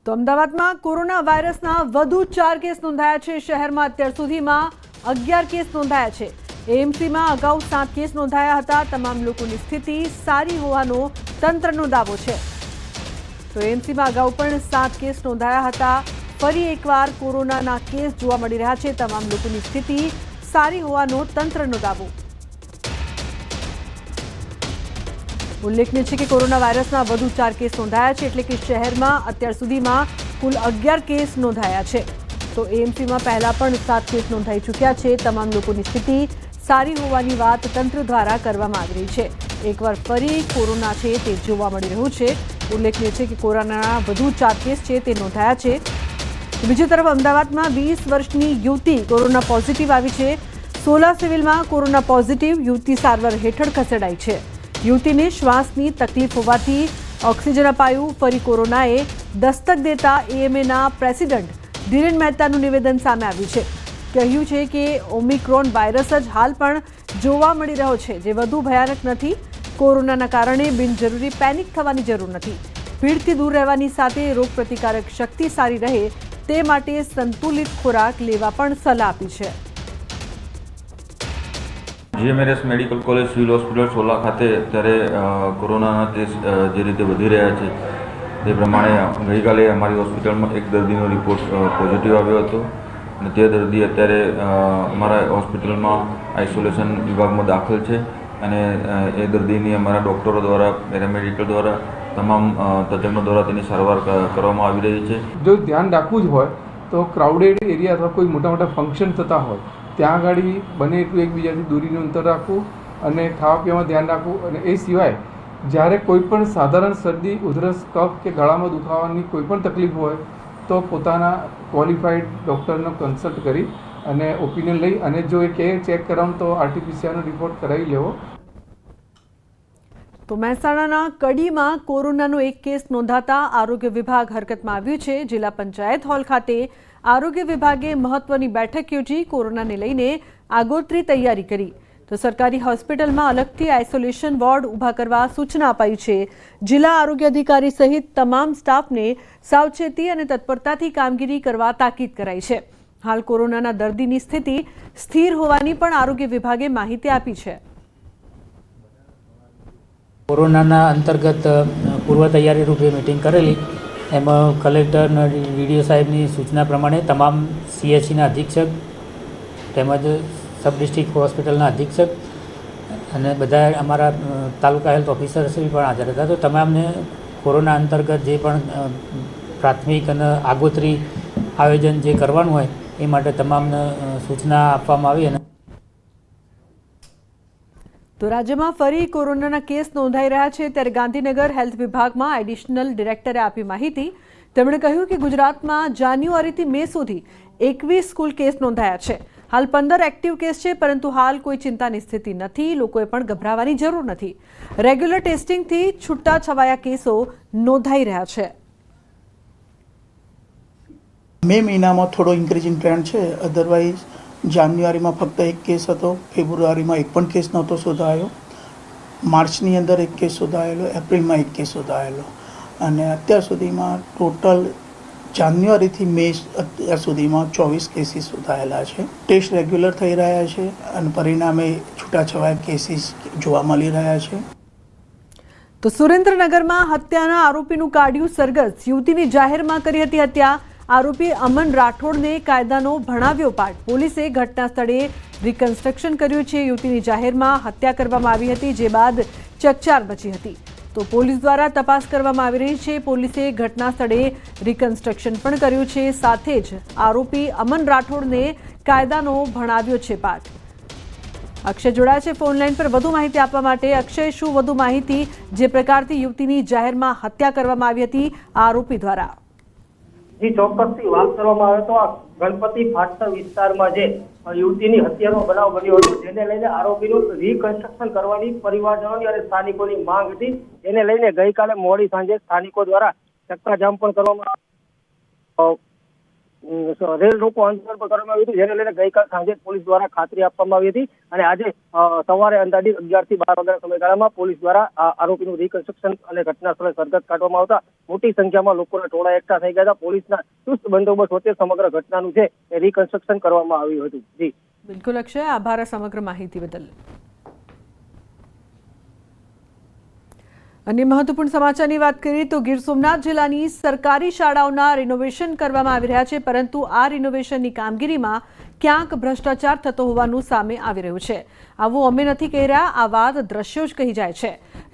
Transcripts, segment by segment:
તો અમદાવાદમાં કોરોના વાયરસના વધુ 4 કેસ નોંધાયા છે। શહેરમાં અત્યાર સુધીમાં 11 કેસ નોંધાયા છે। એએમસીમાં અગાઉ 7 કેસ નોંધાયા હતા। તમામ લોકોની સ્થિતિ સારી હોવાનો તંત્રનો દાવો છે। તો એએમસીમાં અગાઉ પણ 7 કેસ નોંધાયા હતા। ફરી એકવાર કોરોનાના કેસ જોવા મળી રહ્યા છે। તમામ લોકોની સ્થિતિ સારી હોવાનો તંત્રનો દાવો। ઉલ્લેખનીય છે કે કોરોના વાયરસના વધુ 4 કેસ નોંધાયા છે, એટલે કે શહેરમાં અત્યાર સુધીમાં કુલ 11 કેસ નોંધાયા છે। તો એએમસીમાં પહેલા પણ 7 કેસ નોંધાઈ ચૂક્યા છે। તમામ લોકોની સ્થિતિ સારી હોવાની વાત તંત્ર દ્વારા કરવામાં આવી રહી છે। એકવાર ફરી કોરોના છે તે જોવા મળી રહ્યું છે। ઉલ્લેખનીય છે કે કોરોનાના વધુ 4 કેસ છે તે નોંધાયા છે। બીજી તરફ અમદાવાદમાં 20 વર્ષની યુવતી કોરોના પોઝિટિવ આવી છે। સોલા સિવિલમાં કોરોના પોઝિટિવ યુવતી સારવાર હેઠળ ખસેડાઈ છે। યુવતીને શ્વાસની તકલીફ હોવાથી ઓક્સિજન અપાયું। ફરી કોરોનાએ દસ્તક દેતા એએમએના પ્રેસિડેન્ટ ધીરેન મહેતાનું નિવેદન સામે આવ્યું છે। કહ્યું છે કે ઓમિક્રોન વાયરસ જ હાલ પણ જોવા મળી રહ્યો છે, જે વધુ ભયાનક નથી। કોરોનાના કારણે બિનજરૂરી પેનિક થવાની જરૂર નથી। ભીડથી દૂર રહેવાની સાથે રોગપ્રતિકારક શક્તિ સારી રહે તે માટે સંતુલિત ખોરાક લેવા પણ સલાહ આપી છે। GMRS medical college civil hospital Sola ખાતે અત્યારે કોરોનાના કેસ જે રીતે વધી રહ્યા છે તે પ્રમાણે ગઈકાલે અમારી હોસ્પિટલમાં એક દર્દીનો રિપોર્ટ પોઝિટિવ આવ્યો હતો અને તે દર્દી અત્યારે અમારા હોસ્પિટલમાં આઇસોલેશન વિભાગમાં દાખલ છે અને એ દર્દીની અમારા ડૉક્ટરો દ્વારા, પેરામેડિકલ દ્વારા, તમામ તજજ્ઞો દ્વારા તેની સારવાર કરવામાં આવી રહી છે। જો ધ્યાન રાખવું જ હોય તો ક્રાઉડેડ એરિયા અથવા કોઈ મોટા મોટા ફંક્શન થતા હોય ત્યાં આગળ બને એટલું એકબીજાથી દૂરીનું અંતર રાખવું અને ખાવા પીવામાં ધ્યાન રાખવું। અને એ સિવાય જ્યારે કોઈ પણ સાધારણ શરદી, ઉધરસ, કફ કે ગળામાં દુખાવાની કોઈ પણ તકલીફ હોય તો પોતાના ક્વોલિફાઈડ ડૉક્ટરનો કન્સલ્ટ કરી અને ઓપિનિયન લઈ અને જો એ કે ચેક કરાવવાનું તો આરટીપીસીઆરનો રિપોર્ટ કરાવી લેવો। તો મહેસાણાના કડીમાં કોરોનાનો એક કેસ નોંધાતા આરોગ્ય વિભાગ હરકતમાં આવ્યું છે। જિલ્લા પંચાયત હોલ ખાતે આરોગ્ય વિભાગે મહત્વની બેઠક યોજી કોરોનાને લઈને આગોતરી તૈયારી કરી। તો સરકારી હોસ્પિટલમાં અલગથી આઇસોલેશન વોર્ડ ઊભા કરવા સૂચના અપાઈ છે। જિલ્લા આરોગ્ય અધિકારી સહિત તમામ સ્ટાફને સાવચેતી અને તત્પરતાથી કામગીરી કરવા તાકીદ કરાઈ છે। હાલ કોરોનાના દર્દીની સ્થિતિ સ્થિર હોવાની પણ આરોગ્ય વિભાગે માહિતી આપી છે। કોરોનાના અંતર્ગત પૂર્વ તૈયારી રૂપે મિટિંગ કરેલી, એમાં કલેક્ટર ડીડીઓ સાહેબની સૂચના પ્રમાણે તમામ સીએચસીના અધિક્ષક તેમજ સબ ડિસ્ટ્રિક્ટ હોસ્પિટલના અધિક્ષક અને બધા અમારા તાલુકા હેલ્થ ઓફિસરશ્રી પણ હાજર હતા। તો તમામને કોરોના અંતર્ગત જે પણ પ્રાથમિક અને આગોતરી આયોજન જે કરવાનું હોય એ માટે તમામને સૂચના આપવામાં આવી। અને તો રાજ્યમાં ફરી કોરોનાના કેસ નોંધાઈ રહ્યા છે, ત્યારે ગાંધીનગર હેલ્થ વિભાગમાં એડિશનલ ડિરેક્ટરે આપી માહિતી। તેમણે કહ્યું કે ગુજરાતમાં જાન્યુઆરીથી મે સુધી 21 કુલ કેસ નોંધાયા છે। હાલ 15 એક્ટિવ કેસ છે, પરંતુ હાલ કોઈ ચિંતાની સ્થિતિ નથી। લોકોએ પણ ગભરાવાની જરૂર નથી। રેગ્યુલર ટેસ્ટિંગથી છૂટા છવાયા કેસો નોંધાઈ રહ્યા છે। મે મહિનામાં થોડો ઇન્ક્રીઝિંગ ટ્રેન્ડ છે। અધરવાઇઝ જાન્યુઆરીમાં ફક્ત 1 કેસ હતો, ફેબ્રુઆરીમાં 1 પણ કેસ નહોતો શોધાયો, માર્ચની અંદર 1 કેસ શોધાયેલો, એપ્રિલમાં 1 કેસ શોધાયેલો અને અત્યાર સુધીમાં ટોટલ જાન્યુઆરીથી મે અત્યાર સુધીમાં 24 કેસીસ શોધાયેલા છે। ટેસ્ટ રેગ્યુલર થઈ રહ્યા છે અને પરિણામે છૂટાછવાયા કેસીસ જોવા મળી રહ્યા છે। તો સુરેન્દ્રનગરમાં હત્યાના આરોપીનું કાઢ્યું સરઘસ। યુવતીની જાહેરમાં કરી હતી હત્યા। આરોપી અમન રાઠોડને કાયદાનો ભણાવ્યો પાઠ। પોલીસે ઘટના સ્થળે રિકન્સ્ટ્રક્શન કર્યું છે। યુવતીની જાહેરમાં હત્યા કરવામાં આવી હતી, જે બાદ ચકચાર મચી હતી। તો પોલીસ દ્વારા તપાસ કરવામાં આવી રહી છે। પોલીસે ઘટના સ્થળે રિકન્સ્ટ્રક્શન પણ કર્યું છે, સાથે જ આરોપી અમન રાઠોડને કાયદાનો ભણાવ્યો છે પાઠ। અક્ષય જોડાયા છે ફોન લાઈન પર વધુ માહિતી આપવા માટે। અક્ષય, શું વધુ માહિતી જે પ્રકારથી યુવતીની જાહેરમાં હત્યા કરવામાં આવી હતી આરોપી દ્વારા? જી, ચોક્કસથી વાત કરવામાં આવે તો આ ગણપતિ ફાટક વિસ્તારમાં જે યુવતીની હત્યાનો બનાવ બન્યો હતો, જેને લઈને આરોપીનું રિકન્સ્ટ્રક્શન કરવાની પરિવારજનોની અને સ્થાનિકોની માંગ હતી, જેને લઈને ગઈકાલે મોડી સાંજે સ્થાનિકો દ્વારા ચક્કાજામ પણ કરવામાં રેલ રોકો અંતર પર કરવામાં આવ્યું હતું, જેને લઈને ગઈકાલ સાંજે પોલીસ દ્વારા ખાતરી આપવામાં આવી હતી અને આજે સવારે અંદાજિત 11 થી 12 વાગ્યાના સમયગાળામાં પોલીસ દ્વારા આરોપીનું રિકન્સ્ટ્રક્શન અને ઘટના સ્થળે સરઘસ કાઢવામાં આવતા મોટી સંખ્યામાં લોકોના ટોળા એકઠા થઈ ગયા હતા. પોલીસના ચુસ્ત બંદોબસ્ત વચ્ચે સમગ્ર ઘટનાનું છે એ રિકન્સ્ટ્રક્શન કરવામાં આવ્યું હતું. જી બિલકુલ અક્ષય, આભાર સમગ્ર માહિતી બદલ. અન્ય મહત્વપૂર્ણ સમાચારની વાત કરીએ તો ગીર સોમનાથ જિલ્લાની સરકારી શાળાઓના રિનોવેશન કરવામાં આવી રહ્યા છે, પરંતુ આ રિનોવેશનની કામગીરીમાં ક્યાંક ભ્રષ્ટાચાર થતો હોવાનું સામે આવી રહ્યું છે. આવું અમે નથી કહી રહ્યા, આ વાત દ્રશ્યો જ કહી જાય છે.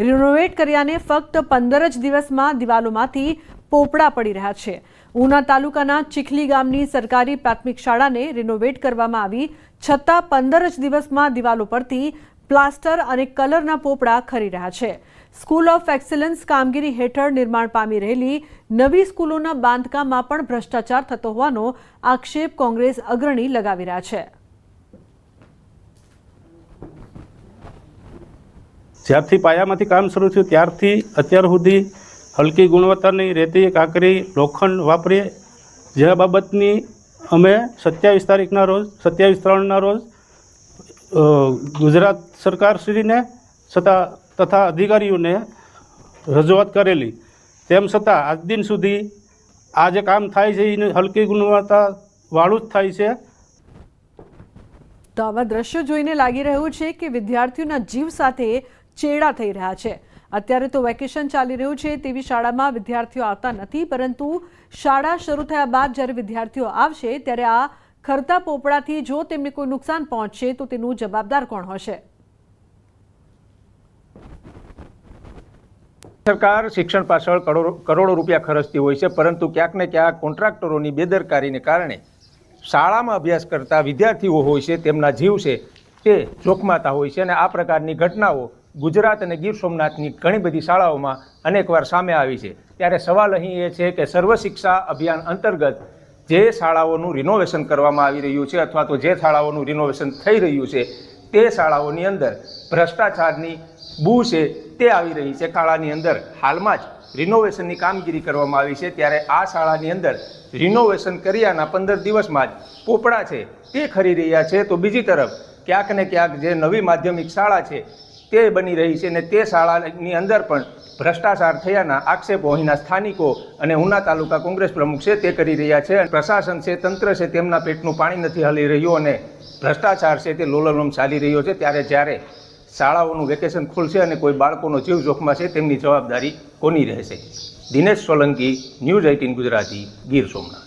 રિનોવેટ કર્યાને ફક્ત 15 જ દિવસમાં દિવાલોમાંથી પોપડા પડી રહ્યા છે. ઉના તાલુકાના ચીખલી ગામની સરકારી પ્રાથમિક શાળાને રિનોવેટ કરવામાં આવી, છતાં 15 જ દિવસમાં દિવાલો પરથી પ્લાસ્ટર અને કલરના પોપડા ખરી રહ્યા છે. સ્કૂલ ઓફ એક્સલન્સ કામગીરી હેઠળ નિર્માણ પામી રહેલી નવી સ્કૂલોના બાંધકામમાં પણ ભ્રષ્ટાચાર થતો હોવાનો આક્ષેપ કોંગ્રેસ અગ્રણી લગાવી રહ્યા છે. જ્યારથી પાયામાંથી કામ શરૂ થયું ત્યારથી અત્યાર સુધી હલકી ગુણવત્તાની રેતી, કાંકરી, લોખંડ વાપરીએ, જે બાબતની અમે 27/3ના રોજ ગુજરાત સરકારશ્રીને તથા અધિકારીઓને રજૂઆત કરેલી. તેમ છતાં આજ દિન સુધી આ જે કામ થાય છે એ હલકી ગુણવત્તાવાળું જ થાય છે. તો આવા દ્રશ્યો જોઈને લાગી રહ્યું છે કે વિદ્યાર્થીઓના જીવ સાથે ચેડા થઈ રહ્યા છે. અત્યારે તો વેકેશન ચાલી રહ્યું છે તેવી શાળામાં વિદ્યાર્થીઓ આવતા નથી, પરંતુ શાળા શરૂ થયા બાદ જ્યારે વિદ્યાર્થીઓ આવશે ત્યારે આ ખરતા પોપડાથી જો તેમને કોઈ નુકસાન પહોંચશે તો તેનું જવાબદાર કોણ હશે? સરકાર શિક્ષણ પાછળ કરોડો રૂપિયા ખર્ચતી હોય છે, પરંતુ ક્યાંક ને ક્યાંક કોન્ટ્રાક્ટરોની બેદરકારીને કારણે શાળામાં અભ્યાસ કરતા વિદ્યાર્થીઓ હોય છે તેમના જીવ છે તે જોખમાતા હોય છે. અને આ પ્રકારની ઘટનાઓ ગુજરાત અને ગીર સોમનાથની ઘણી બધી શાળાઓમાં અનેકવાર સામે આવી છે. ત્યારે સવાલ અહીં એ છે કે સર્વ શિક્ષા અભિયાન અંતર્ગત જે શાળાઓનું રિનોવેશન કરવામાં આવી રહ્યું છે અથવા તો જે શાળાઓનું રિનોવેશન થઈ રહ્યું છે તે શાળાઓની અંદર ભ્રષ્ટાચારની બૂ છે તે આવી રહી છે. શાળાની અંદર હાલમાં જ રિનોવેશનની કામગીરી કરવામાં આવી છે, ત્યારે આ શાળાની અંદર રિનોવેશન કર્યાના 15 દિવસમાં જ પોપડા છે તે ખરી રહ્યા છે. તો બીજી તરફ ક્યાંક ને ક્યાંક જે નવી માધ્યમિક શાળા છે તે બની રહી છે અને તે શાળાની અંદર પણ ભ્રષ્ટાચાર થયાના આક્ષેપો અહીંના સ્થાનિકો અને ઉના તાલુકા કોંગ્રેસ પ્રમુખ છે તે કરી રહ્યા છે. પ્રશાસન છે, તંત્ર છે, તેમના પેટનું પાણી નથી હલી રહ્યું અને ભ્રષ્ટાચાર છે તે લોલમ ચાલી રહ્યો છે. ત્યારે જ્યારે શાળાઓનું વેકેશન ખુલશે અને કોઈ બાળકોનો જીવ જોખમાશે તેમની જવાબદારી કોની રહેશે? દિનેશ સોલંકી, ન્યૂઝ 18 ગુજરાતી, ગીર સોમનાથ.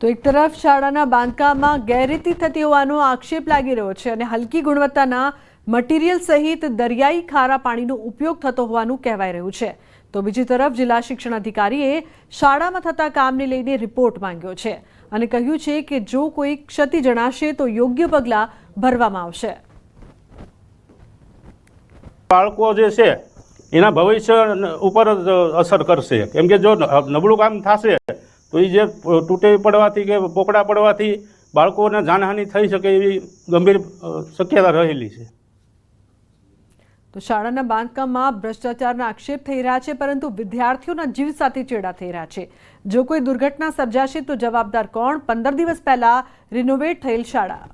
તો એક તરફ શાળાના બાંધકામમાં ગેરરીતિ થતી હોવાનો આક્ષેપ લાગી રહ્યો છે અને હલકી ગુણવત્તાના મટીરિયલ સહિત દરિયાઈ ખારા પાણીનો ઉપયોગ થતો હોવાનું કહેવાય રહ્યું છે. તો બીજી તરફ જિલ્લા શિક્ષણ અધિકારીએ શાળામાં થતા કામને લઈને રિપોર્ટ માંગ્યો છે અને કહ્યું છે કે જો કોઈ ક્ષતિ જણાશે તો યોગ્ય પગલાં ભરવામાં આવશે. બાળકો જે છે એના ભવિષ્ય ઉપર જ અસર કરશે, કેમ કે જો નબળું કામ થશે તો એ જે તૂટે પડવાથી કે પોપડા પડવાથી બાળકોને જાનહાનિ થઈ શકે એવી ગંભીર શક્યતા રહેલી છે. તો શાળાના બાંધકામમાં ભ્રષ્ટાચારના આક્ષેપ થઈ રહ્યા છે, પરંતુ વિદ્યાર્થીઓના જીવ સાથે ચેડા થઈ રહ્યા છે. જો કોઈ દુર્ઘટના સર્જાશે તો જવાબદાર કોણ? 15 દિવસ પહેલા રિનોવેટ થયેલ શાળા.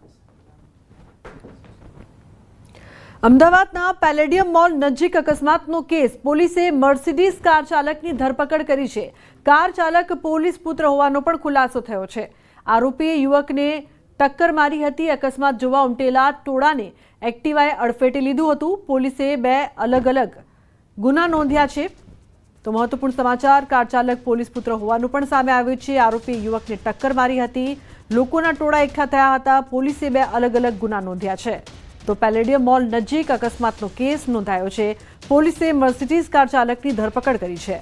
અમદાવાદના પેલેડિયમ મોલ નજીક અકસ્માતનો કેસ. પોલીસે મર્સિડીઝ કાર ચાલકની ધરપકડ કરી છે. કાર ચાલક પોલીસ પુત્ર હોવાનો પણ ખુલાસો થયો છે. આરોપીએ યુવકને ટક્કર મારી હતી. અકસ્માત જોવા ઉમટેલા ટોળાને એક્ટિવાએ અડફેટે લીધું હતું. પોલીસે 2 અલગ અલગ ગુના નોંધ્યા છે. તો મહત્વપૂર્ણ સમાચાર, કાર ચાલક પોલીસ પુત્ર હોવાનું પણ સામે આવ્યું છે. આરોપીએ યુવકને ટક્કર મારી હતી. લોકોના ટોળા એકઠા થયા હતા. પોલીસે 2 અલગ અલગ ગુના નોંધ્યા છે. તો પેલેડિયમ મોલ નજીક અકસ્માતનો કેસ નોંધાયો છે. પોલીસે મર્સિડીઝ કાર ચાલકની ધરપકડ કરી છે.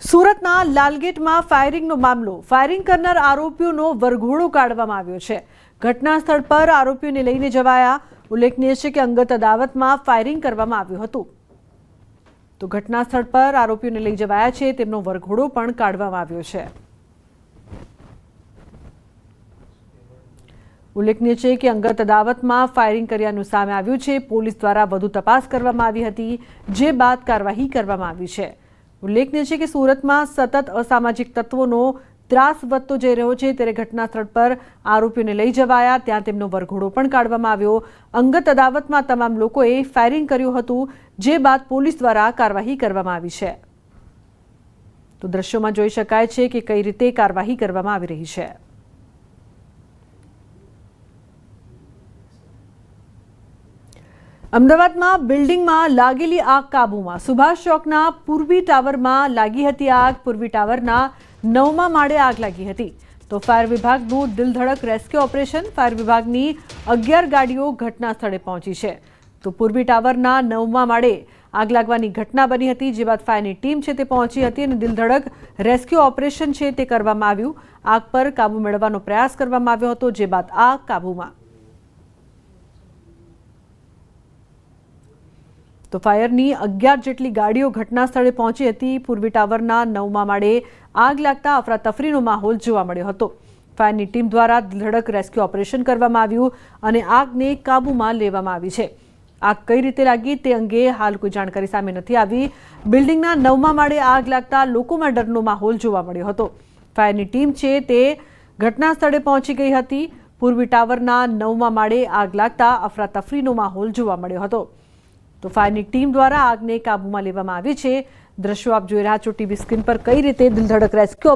સુરતના લાલગેટમાં ફાયરિંગનો મામલો. ફાયરિંગ કરનાર આરોપીઓનો વરઘોડો કાઢવામાં આવ્યો છે. ઘટના સ્થળ પર આરોપીઓને લઈને જવાયા. ઉલ્લેખનીય છે કે અંગત અદાવતમાં ફાયરિંગ કરવામાં આવ્યું હતું. તો ઘટના સ્થળ પર આરોપીઓને લઈ જવાયા છે. તેમનો વરઘોડો પણ કાઢવામાં આવ્યો છે. ઉલ્લેખનીય છે કે અંગત અદાવતમાં ફાયરિંગ કર્યાનું સામે આવ્યું છે. પોલીસ દ્વારા વધુ તપાસ કરવામાં આવી હતી, જે બાદ કાર્યવાહી કરવામાં આવી છે. ઉલ્લેખનીય છે કે સુરતમાં સતત અસામાજિક તત્વોનો ત્રાસ વધતો જઈ રહ્યો છે, ત્યારે ઘટના સ્થળ પર આરોપીઓને લઈ જવાયા, ત્યાં તેમનો વરઘોડો પણ કાઢવામાં આવ્યો. અંગત અદાવતમાં તમામ લોકોએ ફાયરિંગ કર્યું હતું, જે બાદ પોલીસ દ્વારા કાર્યવાહી કરવામાં આવી છે. તો દ્રશ્યોમાં જોઈ શકાય છે કે કઈ રીતે કાર્યવાહી કરવામાં આવી રહી છે. અમદાવાદમાં બિલ્ડિંગમાં લાગેલી આગ કાબૂમાં. સુભાષ ચોકના પૂર્વી ટાવરમાં લાગી હતી આગ. પૂર્વી ટાવરના 9મા માળે આગ લાગી હતી. તો ફાયર વિભાગનું દિલધડક રેસ્ક્યુ ઓપરેશન. ફાયર વિભાગની 11 ગાડીઓ ઘટના સ્થળે પહોંચી છે. તો પૂર્વી ટાવરના 9મા માળે આગ લાગવાની ઘટના બની હતી, જે બાદ ફાયરની ટીમ છે તે પહોંચી હતી અને દિલધડક રેસ્ક્યુ ઓપરેશન છે તે કરવામાં આવ્યું. આગ પર કાબુ મેળવવાનો પ્રયાસ કરવામાં આવ્યો હતો, જે બાદ આગ કાબૂમાં. તો ફાયરની 11 જેટલી ગાડીઓ ઘટના સ્થળે પહોંચી હતી. પૂર્વી ટાવરના 9મા માળે આગ લાગતા અફરાતફરીનો માહોલ જોવા મળ્યો હતો. ફાયરની ટીમ દ્વારા દિલધડક રેસ્ક્યુ ઓપરેશન કરવામાં આવ્યું અને આગને કાબૂમાં લેવામાં આવી છે. આગ કઈ રીતે લાગી તે અંગે હાલ કોઈ જાણકારી સામે નથી આવી. બિલ્ડિંગના 9મા માળે આગ લાગતા લોકોમાં ડરનો માહોલ જોવા મળ્યો હતો. ફાયરની ટીમ છે તે ઘટના સ્થળે પહોંચી ગઈ હતી. પૂર્વી ટાવરના 9મા માળે આગ લાગતા અફરાતફરીનો માહોલ જોવા મળ્યો હતો. તો ફાયરની ટીમ દ્વારા આગને કાબૂમાં લેવામાં આવી છે. દ્રશ્યો આપ જોઈ રહ્યા છો ટીવી સ્ક્રીન પર, કઈ રીતે દિલધડક રેસ્ક્યુ